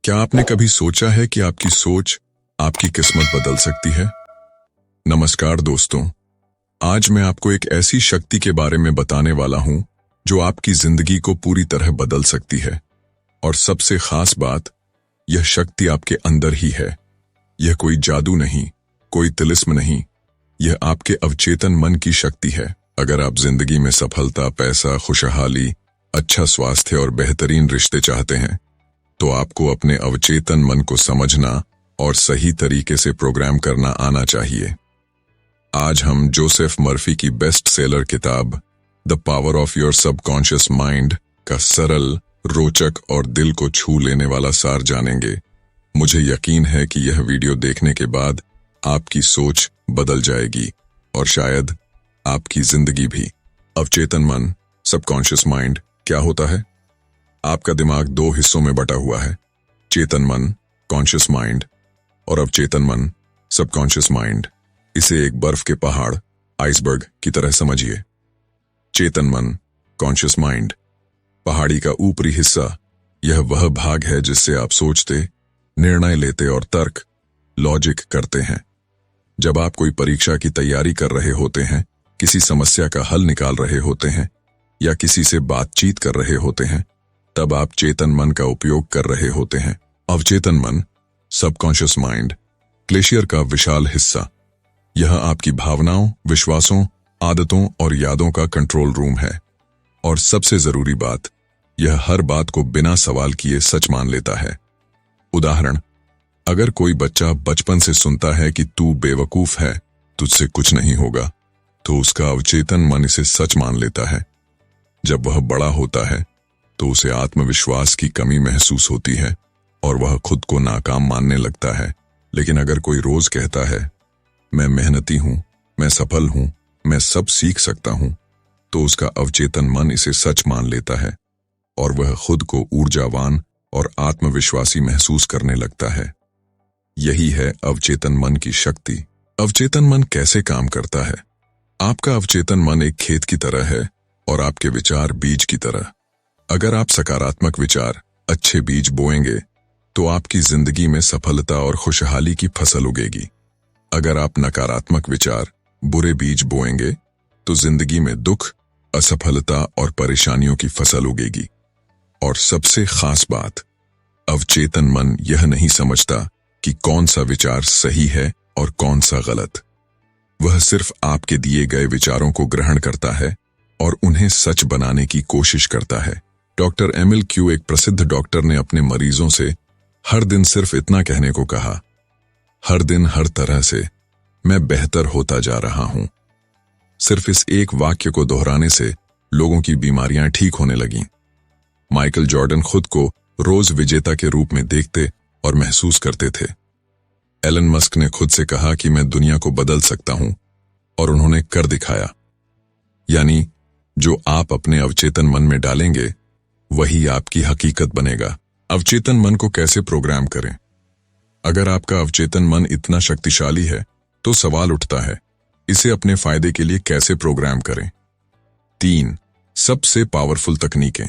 क्या आपने कभी सोचा है कि आपकी सोच आपकी किस्मत बदल सकती है? नमस्कार दोस्तों, आज मैं आपको एक ऐसी शक्ति के बारे में बताने वाला हूं जो आपकी जिंदगी को पूरी तरह बदल सकती है। और सबसे खास बात, यह शक्ति आपके अंदर ही है। यह कोई जादू नहीं, कोई तिलिस्म नहीं, यह आपके अवचेतन मन की शक्ति है। अगर आप जिंदगी में सफलता, पैसा, खुशहाली, अच्छा स्वास्थ्य और बेहतरीन रिश्ते चाहते हैं, तो आपको अपने अवचेतन मन को समझना और सही तरीके से प्रोग्राम करना आना चाहिए। आज हम जोसेफ मर्फी की बेस्ट सेलर किताब the power of your subconscious mind का सरल, रोचक और दिल को छू लेने वाला सार जानेंगे। मुझे यकीन है कि यह वीडियो देखने के बाद आपकी सोच बदल जाएगी और शायद आपकी जिंदगी भी। अवचेतन मन, सबकॉन्शियस माइंड क्या होता है? आपका दिमाग दो हिस्सों में बटा हुआ है, चेतन मन, कॉन्शियस माइंड, और अवचेतन मन, सबकॉन्शियस माइंड। इसे एक बर्फ के पहाड़, आइसबर्ग की तरह समझिए। चेतन मन, कॉन्शियस माइंड, पहाड़ी का ऊपरी हिस्सा। यह वह भाग है जिससे आप सोचते, निर्णय लेते और तर्क, लॉजिक करते हैं। जब आप कोई परीक्षा की तैयारी कर रहे होते हैं, किसी समस्या का हल निकाल रहे होते हैं या किसी से बातचीत कर रहे होते हैं, तब आप चेतन मन का उपयोग कर रहे होते हैं। अवचेतन मन, सबकॉन्शियस माइंड, ग्लेशियर का विशाल हिस्सा। यह आपकी भावनाओं, विश्वासों, आदतों और यादों का कंट्रोल रूम है। और सबसे जरूरी बात, यह हर बात को बिना सवाल किए सच मान लेता है। उदाहरण, अगर कोई बच्चा बचपन से सुनता है कि तू बेवकूफ है, तुझसे कुछ नहीं होगा, तो उसका अवचेतन मन इसे सच मान लेता है। जब वह बड़ा होता है तो उसे आत्मविश्वास की कमी महसूस होती है और वह खुद को नाकाम मानने लगता है। लेकिन अगर कोई रोज कहता है, मैं मेहनती हूं, मैं सफल हूं, मैं सब सीख सकता हूं, तो उसका अवचेतन मन इसे सच मान लेता है और वह खुद को ऊर्जावान और आत्मविश्वासी महसूस करने लगता है। यही है अवचेतन मन की शक्ति। अवचेतन मन कैसे काम करता है? आपका अवचेतन मन एक खेत की तरह है और आपके विचार बीज की तरह। अगर आप सकारात्मक विचार, अच्छे बीज बोएंगे, तो आपकी जिंदगी में सफलता और खुशहाली की फसल उगेगी। अगर आप नकारात्मक विचार, बुरे बीज बोएंगे, तो जिंदगी में दुख, असफलता और परेशानियों की फसल उगेगी। और सबसे खास बात, अवचेतन मन यह नहीं समझता कि कौन सा विचार सही है और कौन सा गलत। वह सिर्फ आपके दिए गए विचारों को ग्रहण करता है और उन्हें सच बनाने की कोशिश करता है। डॉक्टर एमिल क्यू, एक प्रसिद्ध डॉक्टर, ने अपने मरीजों से हर दिन सिर्फ इतना कहने को कहा, हर दिन हर तरह से मैं बेहतर होता जा रहा हूं। सिर्फ इस एक वाक्य को दोहराने से लोगों की बीमारियां ठीक होने लगीं। माइकल जॉर्डन खुद को रोज विजेता के रूप में देखते और महसूस करते थे। एलन मस्क ने खुद से कहा कि मैं दुनिया को बदल सकता हूं, और उन्होंने कर दिखाया। यानी जो आप अपने अवचेतन मन में डालेंगे, वही आपकी हकीकत बनेगा। अवचेतन मन को कैसे प्रोग्राम करें? अगर आपका अवचेतन मन इतना शक्तिशाली है, तो सवाल उठता है, इसे अपने फायदे के लिए कैसे प्रोग्राम करें? 3 सबसे पावरफुल तकनीकें।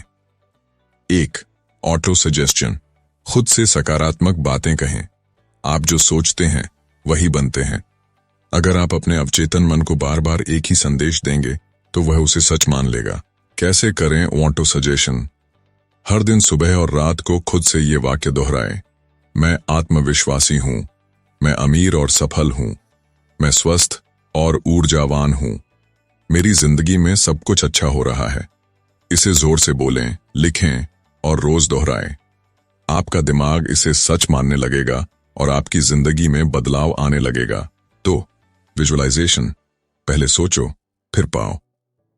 1. Auto suggestion. खुद से सकारात्मक बातें कहें। आप जो सोचते हैं वही बनते हैं। अगर आप अपने अवचेतन मन को बार बार एक ही संदेश देंगे, तो वह उसे सच मान लेगा। कैसे करें ऑटो सजेशन? हर दिन सुबह और रात को खुद से ये वाक्य दोहराएं, मैं आत्मविश्वासी हूं, मैं अमीर और सफल हूं, मैं स्वस्थ और ऊर्जावान हूं, मेरी जिंदगी में सब कुछ अच्छा हो रहा है। इसे जोर से बोलें, लिखें और रोज दोहराएं। आपका दिमाग इसे सच मानने लगेगा और आपकी जिंदगी में बदलाव आने लगेगा। तो विजुअलाइजेशन, पहले सोचो फिर पाओ।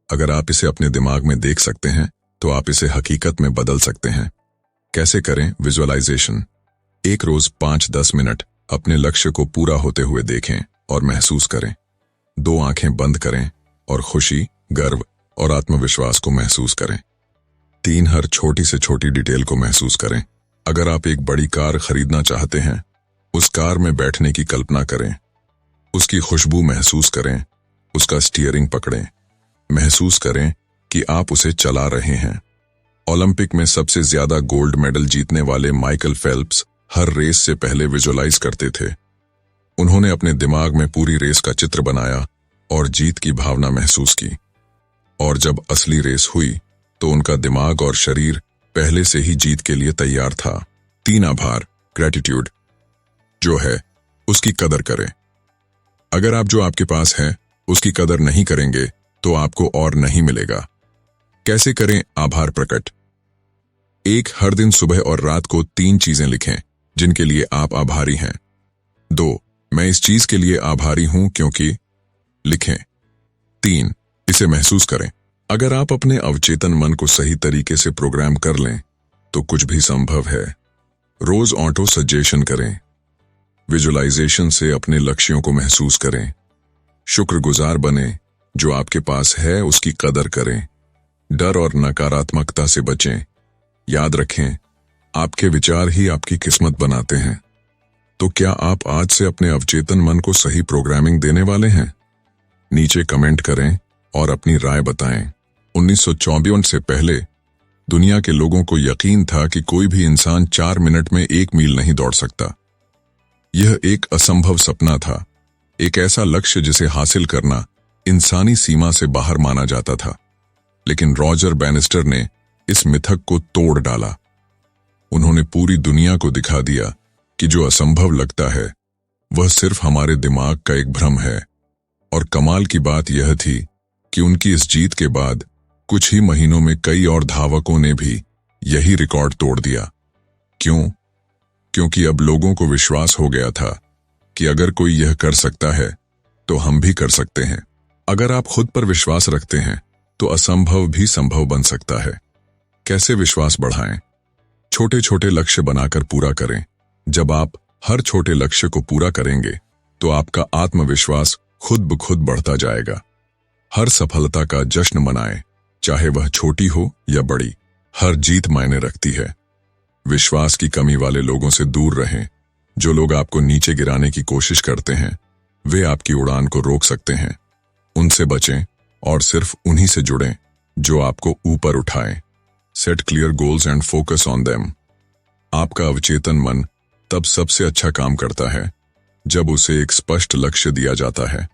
अगर आप इसे अपने दिमाग में देख सकते हैं, तो आप इसे हकीकत में बदल सकते हैं। कैसे करें विजुअलाइजेशन? एक रोज 5-10 मिनट अपने लक्ष्य को पूरा होते हुए देखें और महसूस करें। 2 आंखें बंद करें और खुशी, गर्व और आत्मविश्वास को महसूस करें। 3 हर छोटी से छोटी डिटेल को महसूस करें। अगर आप एक बड़ी कार खरीदना चाहते हैं, उस कार में बैठने की कल्पना करें, उसकी खुशबू महसूस करें, उसका स्टीयरिंग पकड़ें, महसूस करें कि आप उसे चला रहे हैं ओलंपिक में सबसे ज्यादा गोल्ड मेडल जीतने वाले माइकल फेल्प्स हर रेस से पहले विजुअलाइज करते थे। उन्होंने अपने दिमाग में पूरी रेस का चित्र बनाया और जीत की भावना महसूस की। और जब असली रेस हुई तो उनका दिमाग और शरीर पहले से ही जीत के लिए तैयार था। 3 आभार, ग्रेटिट्यूड। जो है उसकी कदर करें। अगर आप जो आपके पास है उसकी कदर नहीं करेंगे तो आपको और नहीं मिलेगा। कैसे करें आभार प्रकट? 1, हर दिन सुबह और रात को 3 चीजें लिखें जिनके लिए आप आभारी हैं। 2, मैं इस चीज के लिए आभारी हूं क्योंकि। लिखें। 3, इसे महसूस करें। अगर आप अपने अवचेतन मन को सही तरीके से प्रोग्राम कर लें तो कुछ भी संभव है। रोज ऑटो सजेशन करें। विजुअलाइजेशन से अपने लक्ष्यों को महसूस करें। शुक्रगुजार बने, जो आपके पास है उसकी कदर करें। डर और नकारात्मकता से बचें। याद रखें, आपके विचार ही आपकी किस्मत बनाते हैं। तो क्या आप आज से अपने अवचेतन मन को सही प्रोग्रामिंग देने वाले हैं? नीचे कमेंट करें और अपनी राय बताएं। 1954 से पहले दुनिया के लोगों को यकीन था कि कोई भी इंसान 4 मिनट में 1 मील नहीं दौड़ सकता। यह एक असंभव सपना था, एक ऐसा लक्ष्य जिसे हासिल करना इंसानी सीमा से बाहर माना जाता था। लेकिन रॉजर बैनिस्टर ने इस मिथक को तोड़ डाला। उन्होंने पूरी दुनिया को दिखा दिया कि जो असंभव लगता है वह सिर्फ हमारे दिमाग का एक भ्रम है। और कमाल की बात यह थी कि उनकी इस जीत के बाद कुछ ही महीनों में कई और धावकों ने भी यही रिकॉर्ड तोड़ दिया। क्यों? क्योंकि अब लोगों को विश्वास हो गया था कि अगर कोई यह कर सकता है तो हम भी कर सकते हैं। अगर आप खुद पर विश्वास रखते हैं तो असंभव भी संभव बन सकता है। कैसे विश्वास बढ़ाएं? छोटे छोटे लक्ष्य बनाकर पूरा करें। जब आप हर छोटे लक्ष्य को पूरा करेंगे तो आपका आत्मविश्वास खुद ब खुद बढ़ता जाएगा। हर सफलता का जश्न मनाएं, चाहे वह छोटी हो या बड़ी। हर जीत मायने रखती है। विश्वास की कमी वाले लोगों से दूर रहें। जो लोग आपको नीचे गिराने की कोशिश करते हैं वे आपकी उड़ान को रोक सकते हैं। उनसे बचें और सिर्फ उन्हीं से जुड़ें जो आपको ऊपर उठाएं। Set clear goals and focus on them. आपका अवचेतन मन तब सबसे अच्छा काम करता है जब उसे एक स्पष्ट लक्ष्य दिया जाता है।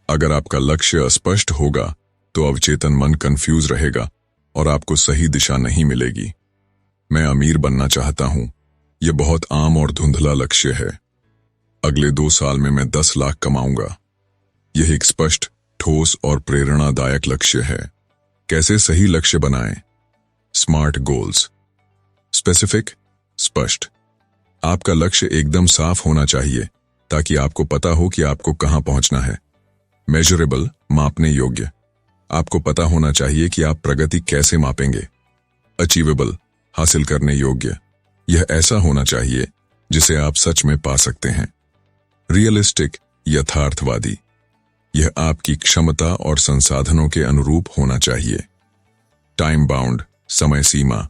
अगर आपका लक्ष्य अस्पष्ट होगा तो अवचेतन मन कंफ्यूज रहेगा और आपको सही दिशा नहीं मिलेगी। मैं अमीर बनना चाहता हूं, यह बहुत आम और धुंधला लक्ष्य है। अगले 2 साल में मैं 10 लाख कमाऊंगा। यह एक स्पष्ट, ठोस और प्रेरणादायक लक्ष्य है। कैसे सही लक्ष्य बनाएं? Smart goals. स्पेसिफिक, स्पष्ट। आपका लक्ष्य एकदम साफ होना चाहिए ताकि आपको पता हो कि आपको कहां पहुंचना है। मेजरेबल, मापने योग्य। आपको पता होना चाहिए कि आप प्रगति कैसे मापेंगे। अचीवेबल, हासिल करने योग्य। यह ऐसा होना चाहिए जिसे आप सच में पा सकते हैं। रियलिस्टिक, यथार्थवादी। यह आपकी क्षमता और संसाधनों के अनुरूप होना चाहिए। टाइम बाउंड, समय सीमा।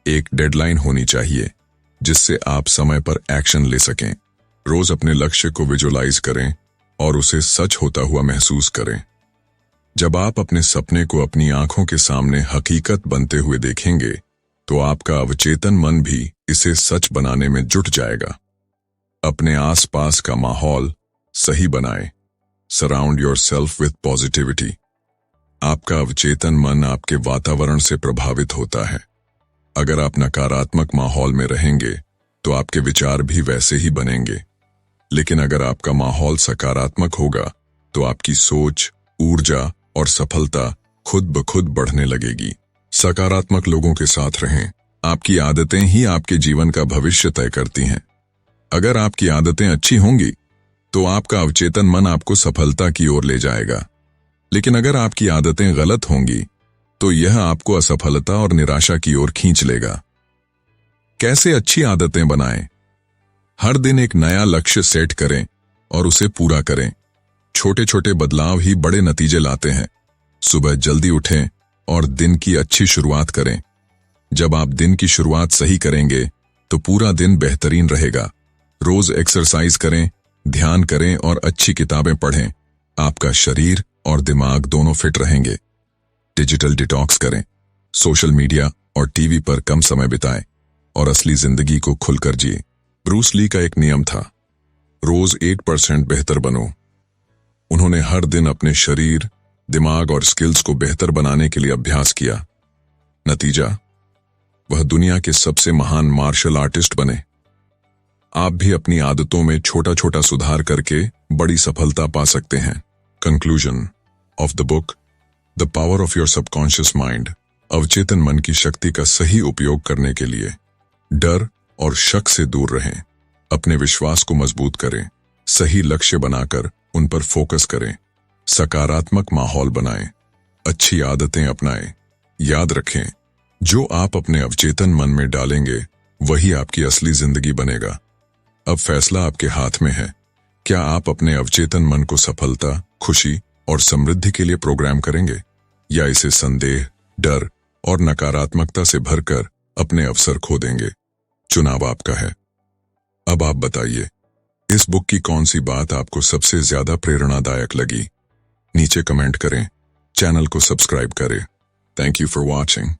एक डेडलाइन होनी चाहिए जिससे आप समय पर एक्शन ले सकें। रोज अपने लक्ष्य को विजुअलाइज करें और उसे सच होता हुआ महसूस करें। जब आप अपने सपने को अपनी आंखों के सामने हकीकत बनते हुए देखेंगे तो आपका अवचेतन मन भी इसे सच बनाने में जुट जाएगा। अपने आसपास का माहौल सही बनाएं। Surround yourself with positivity. आपका अवचेतन मन आपके वातावरण से प्रभावित होता है। अगर आप नकारात्मक माहौल में रहेंगे तो आपके विचार भी वैसे ही बनेंगे। लेकिन अगर आपका माहौल सकारात्मक होगा तो आपकी सोच, ऊर्जा और सफलता खुद ब खुद बढ़ने लगेगी। सकारात्मक लोगों के साथ रहें। आपकी आदतें ही आपके जीवन का भविष्य तय करती हैं। अगर आपकी आदतें अच्छी होंगी तो आपका अवचेतन मन आपको सफलता की ओर ले जाएगा। लेकिन अगर आपकी आदतें गलत होंगी तो यह आपको असफलता और निराशा की ओर खींच लेगा। कैसे अच्छी आदतें बनाएं? हर दिन एक नया लक्ष्य सेट करें और उसे पूरा करें। छोटे छोटे बदलाव ही बड़े नतीजे लाते हैं। सुबह जल्दी उठें और दिन की अच्छी शुरुआत करें। जब आप दिन की शुरुआत सही करेंगे तो पूरा दिन बेहतरीन रहेगा। रोज एक्सरसाइज करें, ध्यान करें और अच्छी किताबें पढ़ें। आपका शरीर और दिमाग दोनों फिट रहेंगे। डिजिटल डिटॉक्स करें। सोशल मीडिया और टीवी पर कम समय बिताएं और असली जिंदगी को खुलकर जिए। ब्रूस ली का एक नियम था, रोज 8% बेहतर बनो। उन्होंने हर दिन अपने शरीर, दिमाग और स्किल्स को बेहतर बनाने के लिए अभ्यास किया। नतीजा, वह दुनिया के सबसे महान मार्शल आर्टिस्ट बने। आप भी अपनी आदतों में छोटा छोटा सुधार करके बड़ी सफलता पा सकते हैं। Conclusion of the book, the power of your subconscious mind. अवचेतन मन की शक्ति का सही उपयोग करने के लिए डर और शक से दूर रहें, अपने विश्वास को मजबूत करें, सही लक्ष्य बनाकर उन पर फोकस करें, सकारात्मक माहौल बनाएं, अच्छी आदतें अपनाएं। याद रखें, जो आप अपने अवचेतन मन में डालेंगे वही आपकी असली जिंदगी बनेगा। अब फैसला आपके हाथ में है। क्या आप अपने अवचेतन मन को सफलता, खुशी और समृद्धि के लिए प्रोग्राम करेंगे, या इसे संदेह, डर और नकारात्मकता से भरकर अपने अवसर खो देंगे? चुनाव आपका है। अब आप बताइए, इस बुक की कौन सी बात आपको सबसे ज्यादा प्रेरणादायक लगी? नीचे कमेंट करें, चैनल को सब्सक्राइब करें। Thank you for watching.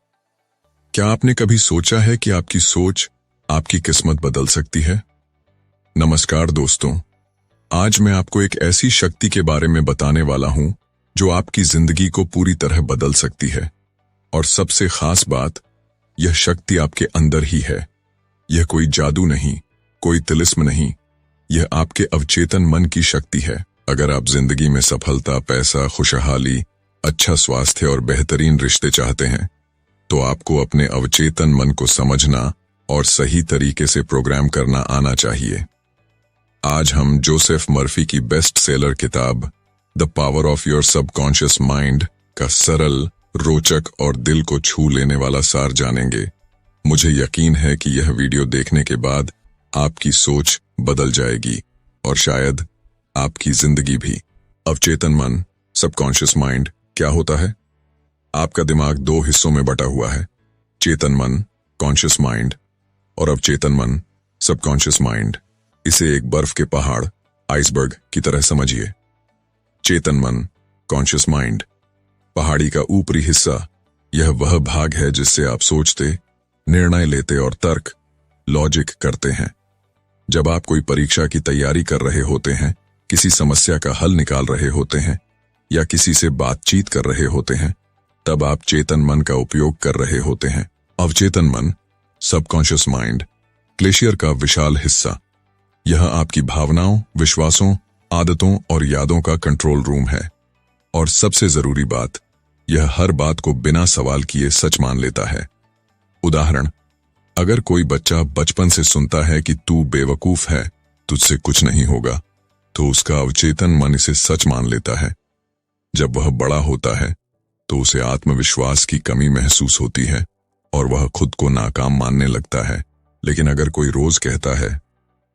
क्या आपने कभी सोचा है कि आपकी सोच आपकी किस्मत बदल सकती है? नमस्कार दोस्तों, आज मैं आपको एक ऐसी शक्ति के बारे में बताने वाला हूं जो आपकी जिंदगी को पूरी तरह बदल सकती है। और सबसे खास बात, यह शक्ति आपके अंदर ही है। यह कोई जादू नहीं, कोई तिलिस्म नहीं, यह आपके अवचेतन मन की शक्ति है। अगर आप जिंदगी में सफलता, पैसा, खुशहाली, अच्छा स्वास्थ्य और बेहतरीन रिश्ते चाहते हैं, तो आपको अपने अवचेतन मन को समझना और सही तरीके से प्रोग्राम करना आना चाहिए। आज हम जोसेफ मर्फी की बेस्ट सेलर किताब the power of your subconscious mind का सरल, रोचक और दिल को छू लेने वाला सार जानेंगे। मुझे यकीन है कि यह वीडियो देखने के बाद आपकी सोच बदल जाएगी और शायद आपकी जिंदगी भी। अवचेतन मन, सबकॉन्शियस माइंड क्या होता है? आपका दिमाग दो हिस्सों में बटा हुआ है, चेतन मन, कॉन्शियस माइंड, और अवचेतन मन, सबकॉन्शियस माइंड। इसे एक बर्फ के पहाड़, आइसबर्ग की तरह समझिए। चेतन मन, कॉन्शियस माइंड, पहाड़ी का ऊपरी हिस्सा। यह वह भाग है जिससे आप सोचते, निर्णय लेते और तर्क, लॉजिक करते हैं। जब आप कोई परीक्षा की तैयारी कर रहे होते हैं, किसी समस्या का हल निकाल रहे होते हैं या किसी से बातचीत कर रहे होते हैं, तब आप चेतन मन का उपयोग कर रहे होते हैं। अवचेतन मन, सबकॉन्शियस माइंड, ग्लेशियर का विशाल हिस्सा। यह आपकी भावनाओं, विश्वासों, आदतों और यादों का कंट्रोल रूम है। और सबसे जरूरी बात, यह हर बात को बिना सवाल किए सच मान लेता है। उदाहरण, अगर कोई बच्चा बचपन से सुनता है कि तू बेवकूफ है, तुझसे कुछ नहीं होगा, तो उसका अवचेतन मन इसे सच मान लेता है। जब वह बड़ा होता है तो उसे आत्मविश्वास की कमी महसूस होती है और वह खुद को नाकाम मानने लगता है। लेकिन अगर कोई रोज कहता है,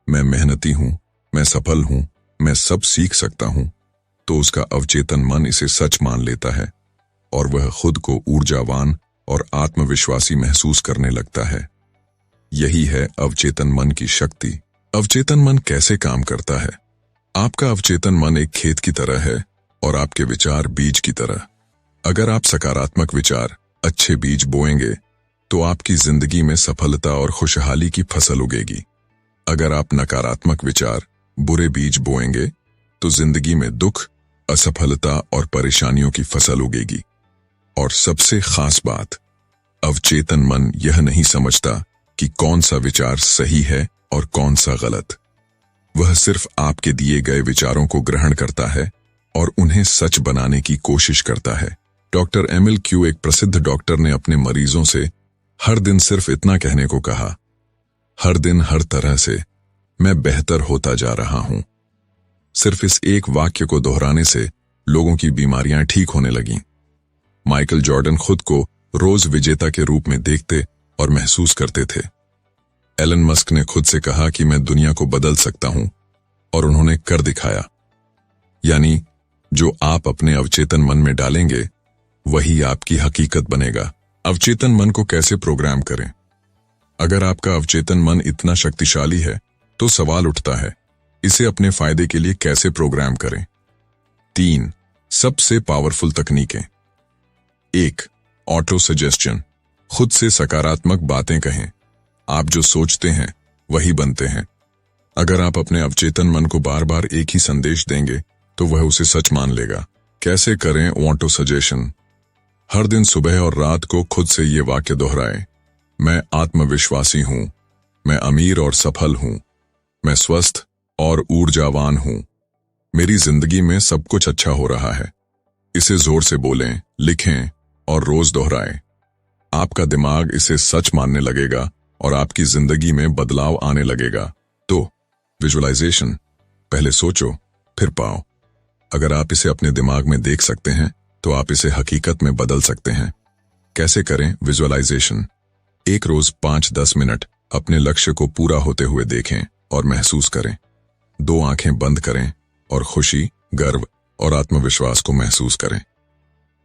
मैं मेहनती हूं, मैं सफल हूं, मैं सब सीख सकता हूं, तो उसका अवचेतन मन इसे सच मान लेता है और वह खुद को ऊर्जावान और आत्मविश्वासी महसूस करने लगता है। यही है अवचेतन मन की शक्ति। अवचेतन मन कैसे काम करता है? आपका अवचेतन मन एक खेत की तरह है और आपके विचार बीज की तरह। अगर आप सकारात्मक विचार, अच्छे बीज बोएंगे, तो आपकी जिंदगी में सफलता और खुशहाली की फसल उगेगी। अगर आप नकारात्मक विचार, बुरे बीज बोएंगे, तो जिंदगी में दुख, असफलता और परेशानियों की फसल उगेगी। और सबसे खास बात, अवचेतन मन यह नहीं समझता कि कौन सा विचार सही है और कौन सा गलत। वह सिर्फ आपके दिए गए विचारों को ग्रहण करता है और उन्हें सच बनाने की कोशिश करता है। डॉक्टर एमिल क्यू, एक प्रसिद्ध डॉक्टर, ने अपने मरीजों से हर दिन सिर्फ इतना कहने को कहा, हर दिन हर तरह से मैं बेहतर होता जा रहा हूं। सिर्फ इस एक वाक्य को दोहराने से लोगों की बीमारियां ठीक होने लगीं। माइकल जॉर्डन खुद को रोज विजेता के रूप में देखते और महसूस करते थे। एलन मस्क ने खुद से कहा कि मैं दुनिया को बदल सकता हूं, और उन्होंने कर दिखाया। यानी जो आप अपने अवचेतन मन में डालेंगे वही आपकी हकीकत बनेगा। अवचेतन मन को कैसे प्रोग्राम करें? अगर आपका अवचेतन मन इतना शक्तिशाली है तो सवाल उठता है, इसे अपने फायदे के लिए कैसे प्रोग्राम करें? 3 सबसे पावरफुल तकनीकें। 1. Auto suggestion. खुद से सकारात्मक बातें कहें। आप जो सोचते हैं वही बनते हैं। अगर आप अपने अवचेतन मन को बार बार एक ही संदेश देंगे तो वह उसे सच मान लेगा। कैसे करें ऑटो सजेशन? हर दिन सुबह और रात को खुद से ये वाक्य दोहराएं। मैं आत्मविश्वासी हूं, मैं अमीर और सफल हूं, मैं स्वस्थ और ऊर्जावान हूं, मेरी जिंदगी में सब कुछ अच्छा हो रहा है। इसे जोर से बोलें, लिखें और रोज दोहराएं। आपका दिमाग इसे सच मानने लगेगा और आपकी जिंदगी में बदलाव आने लगेगा। तो विजुअलाइजेशन, पहले सोचो फिर पाओ। अगर आप इसे अपने दिमाग में देख सकते हैं तो आप इसे हकीकत में बदल सकते हैं। कैसे करें विजुअलाइजेशन? एक रोज 5-10 मिनट अपने लक्ष्य को पूरा होते हुए देखें और महसूस करें। 2 आंखें बंद करें और खुशी, गर्व और आत्मविश्वास को महसूस करें।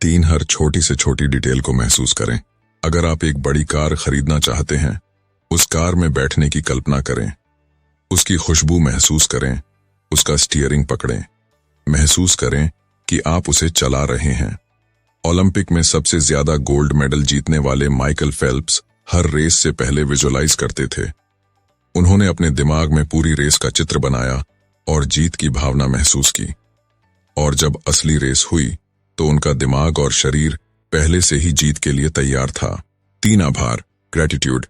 3 हर छोटी से छोटी डिटेल को महसूस करें। अगर आप एक बड़ी कार खरीदना चाहते हैं, उस कार में बैठने की कल्पना करें, उसकी खुशबू महसूस करें, उसका स्टीयरिंग पकड़ें, महसूस करें कि आप उसे चला रहे हैं। ओलंपिक में सबसे ज्यादा गोल्ड मेडल जीतने वाले माइकल फेल्प्स हर रेस से पहले विजुअलाइज करते थे। उन्होंने अपने दिमाग में पूरी रेस का चित्र बनाया और जीत की भावना महसूस की। और जब असली रेस हुई तो उनका दिमाग और शरीर पहले से ही जीत के लिए तैयार था। 3 आभार, ग्रेटिट्यूड।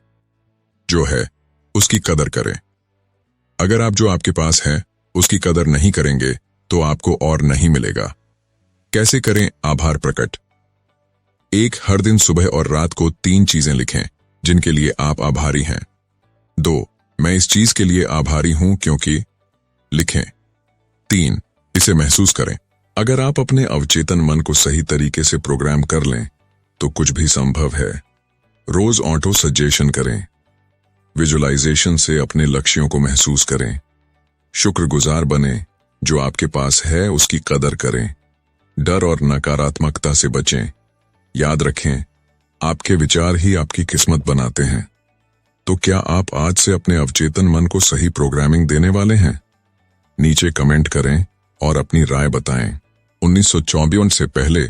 जो है उसकी कदर करें। अगर आप जो आपके पास है उसकी कदर नहीं करेंगे तो आपको और नहीं मिलेगा। कैसे करें आभार प्रकट? 1 हर दिन सुबह और रात को 3 चीजें लिखें जिनके लिए आप आभारी हैं। 2 मैं इस चीज के लिए आभारी हूं क्योंकि, लिखें। 3 इसे महसूस करें। अगर आप अपने अवचेतन मन को सही तरीके से प्रोग्राम कर लें तो कुछ भी संभव है। रोज ऑटो सजेशन करें। विजुअलाइजेशन से अपने लक्ष्यों को महसूस करें। शुक्रगुजार बने। जो आपके पास है उसकी कदर करें। डर और नकारात्मकता से बचें। याद रखें, आपके विचार ही आपकी किस्मत बनाते हैं। तो क्या आप आज से अपने अवचेतन मन को सही प्रोग्रामिंग देने वाले हैं? नीचे कमेंट करें और अपनी राय बताएं। 1954 से पहले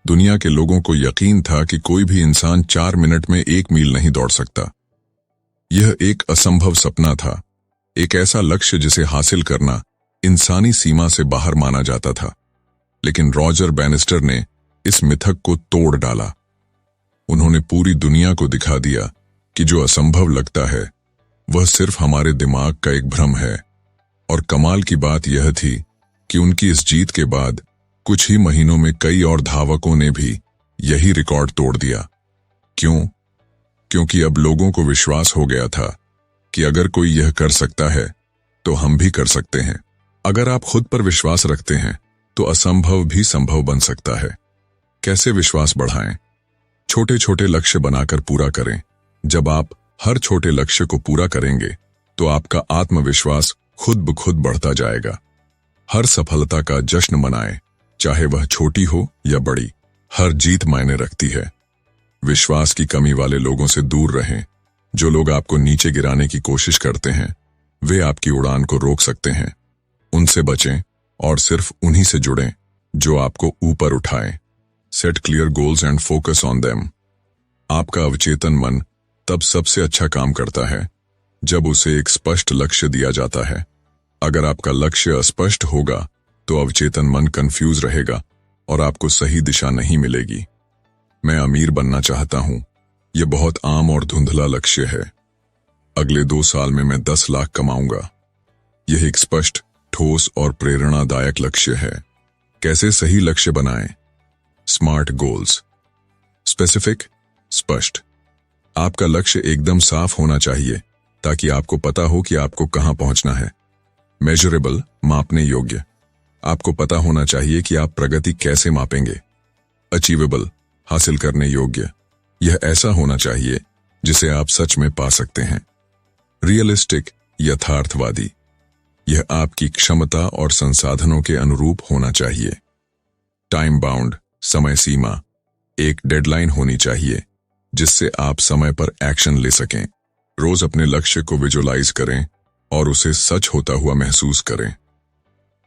दुनिया के लोगों को यकीन था कि कोई भी इंसान 4 मिनट में 1 मील नहीं दौड़ सकता। यह एक असंभव सपना था, एक ऐसा लक्ष्य जिसे हासिल करना इंसानी सीमा से बाहर माना जाता था। लेकिन रॉजर बैनिस्टर ने इस मिथक को तोड़ डाला। उन्होंने पूरी दुनिया को दिखा दिया कि जो असंभव लगता है वह सिर्फ हमारे दिमाग का एक भ्रम है। और कमाल की बात यह थी कि उनकी इस जीत के बाद कुछ ही महीनों में कई और धावकों ने भी यही रिकॉर्ड तोड़ दिया। क्यों? क्योंकि अब लोगों को विश्वास हो गया था कि अगर कोई यह कर सकता है तो हम भी कर सकते हैं। अगर आप खुद पर विश्वास रखते हैं तो असंभव भी संभव बन सकता है। कैसे विश्वास बढ़ाएं? छोटे छोटे लक्ष्य बनाकर पूरा करें। जब आप हर छोटे लक्ष्य को पूरा करेंगे तो आपका आत्मविश्वास खुद ब खुद बढ़ता जाएगा। हर सफलता का जश्न मनाएं, चाहे वह छोटी हो या बड़ी। हर जीत मायने रखती है। विश्वास की कमी वाले लोगों से दूर रहें। जो लोग आपको नीचे गिराने की कोशिश करते हैं वे आपकी उड़ान को रोक सकते हैं। उनसे बचें और सिर्फ उन्हीं से जुड़ें जो आपको ऊपर उठाएं। Set clear goals and focus on them. आपका अवचेतन मन तब सबसे अच्छा काम करता है जब उसे एक स्पष्ट लक्ष्य दिया जाता है। अगर आपका लक्ष्य अस्पष्ट होगा तो अवचेतन मन कंफ्यूज रहेगा और आपको सही दिशा नहीं मिलेगी। मैं अमीर बनना चाहता हूं, यह बहुत आम और धुंधला लक्ष्य है। अगले 2 साल में मैं 10 लाख कमाऊंगा। यह एक स्पष्ट, ठोस और प्रेरणादायक लक्ष्य है। कैसे सही लक्ष्य बनाएं? Smart goals. स्पेसिफिक, स्पष्ट। आपका लक्ष्य एकदम साफ होना चाहिए ताकि आपको पता हो कि आपको कहां पहुंचना है। मेजरेबल, मापने योग्य। आपको पता होना चाहिए कि आप प्रगति कैसे मापेंगे। अचीवेबल, हासिल करने योग्य। यह ऐसा होना चाहिए जिसे आप सच में पा सकते हैं। रियलिस्टिक, यथार्थवादी। यह आपकी क्षमता और संसाधनों के अनुरूप होना चाहिए। टाइम बाउंड, समय सीमा। एक डेडलाइन होनी चाहिए जिससे आप समय पर एक्शन ले सकें। रोज अपने लक्ष्य को विजुअलाइज करें और उसे सच होता हुआ महसूस करें।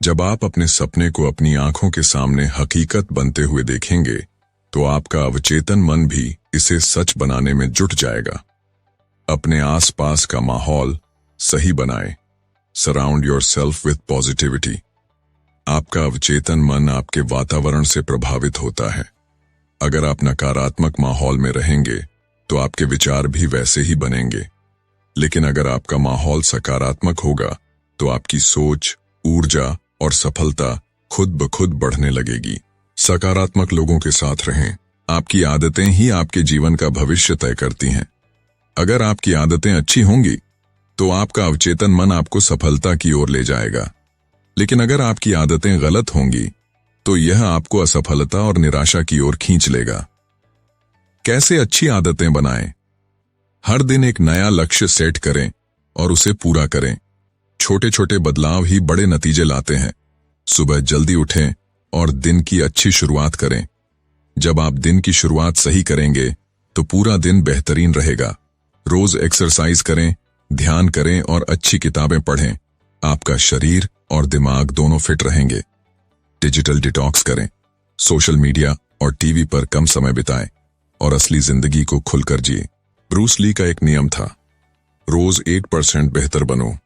जब आप अपने सपने को अपनी आंखों के सामने हकीकत बनते हुए देखेंगे तो आपका अवचेतन मन भी इसे सच बनाने में जुट जाएगा। अपने आसपास का माहौल सही बनाएं। Surround yourself with positivity. आपका अवचेतन मन आपके वातावरण से प्रभावित होता है। अगर आप नकारात्मक माहौल में रहेंगे तो आपके विचार भी वैसे ही बनेंगे, लेकिन अगर आपका माहौल सकारात्मक होगा तो आपकी सोच, ऊर्जा और सफलता खुद ब खुद बढ़ने लगेगी। सकारात्मक लोगों के साथ रहें। आपकी आदतें ही आपके जीवन का भविष्य तय करती हैं। अगर आपकी आदतें अच्छी होंगी तो आपका अवचेतन मन आपको सफलता की ओर ले जाएगा, लेकिन अगर आपकी आदतें गलत होंगी तो यह आपको असफलता और निराशा की ओर खींच लेगा। कैसे अच्छी आदतें बनाएं? हर दिन एक नया लक्ष्य सेट करें और उसे पूरा करें। छोटे छोटे बदलाव ही बड़े नतीजे लाते हैं। सुबह जल्दी उठें और दिन की अच्छी शुरुआत करें। जब आप दिन की शुरुआत सही करेंगे तो पूरा दिन बेहतरीन रहेगा। रोज एक्सरसाइज करें, ध्यान करें और अच्छी किताबें पढ़ें। आपका शरीर और दिमाग दोनों फिट रहेंगे। डिजिटल डिटॉक्स करें। सोशल मीडिया और टीवी पर कम समय बिताएं और असली जिंदगी को खुलकर जिए। ब्रूस ली का एक नियम था, रोज 1% बेहतर बनो।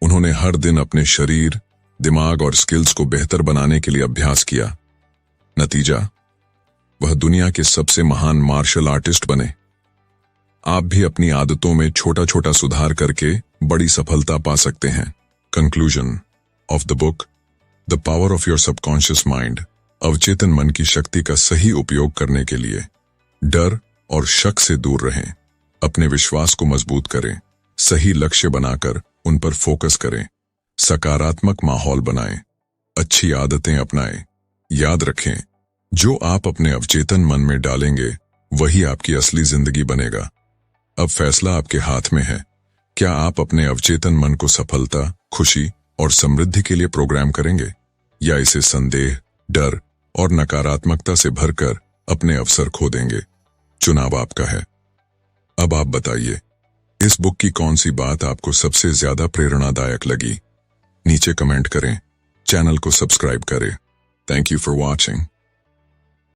उन्होंने हर दिन अपने शरीर, दिमाग और स्किल्स को बेहतर बनाने के लिए अभ्यास किया। नतीजा, वह दुनिया के सबसे महान मार्शल आर्टिस्ट बने। आप भी अपनी आदतों में छोटा छोटा सुधार करके बड़ी सफलता पा सकते हैं। Conclusion of the book, the power of your subconscious mind. अवचेतन मन की शक्ति का सही उपयोग करने के लिए डर और शक से दूर रहें। अपने विश्वास को मजबूत करें। सही लक्ष्य बनाकर उन पर फोकस करें। सकारात्मक माहौल बनाएं। अच्छी आदतें अपनाएं। याद रखें, जो आप अपने अवचेतन मन में डालेंगे वही आपकी असली जिंदगी बनेगा। अब फैसला आपके हाथ में है। क्या आप अपने अवचेतन मन को सफलता, खुशी और समृद्धि के लिए प्रोग्राम करेंगे, या इसे संदेह, डर और नकारात्मकता से भरकर अपने अवसर खो देंगे? चुनाव आपका है। अब आप बताइए, इस बुक की कौन सी बात आपको सबसे ज्यादा प्रेरणादायक लगी? नीचे कमेंट करें, चैनल को सब्सक्राइब करें। Thank you for watching.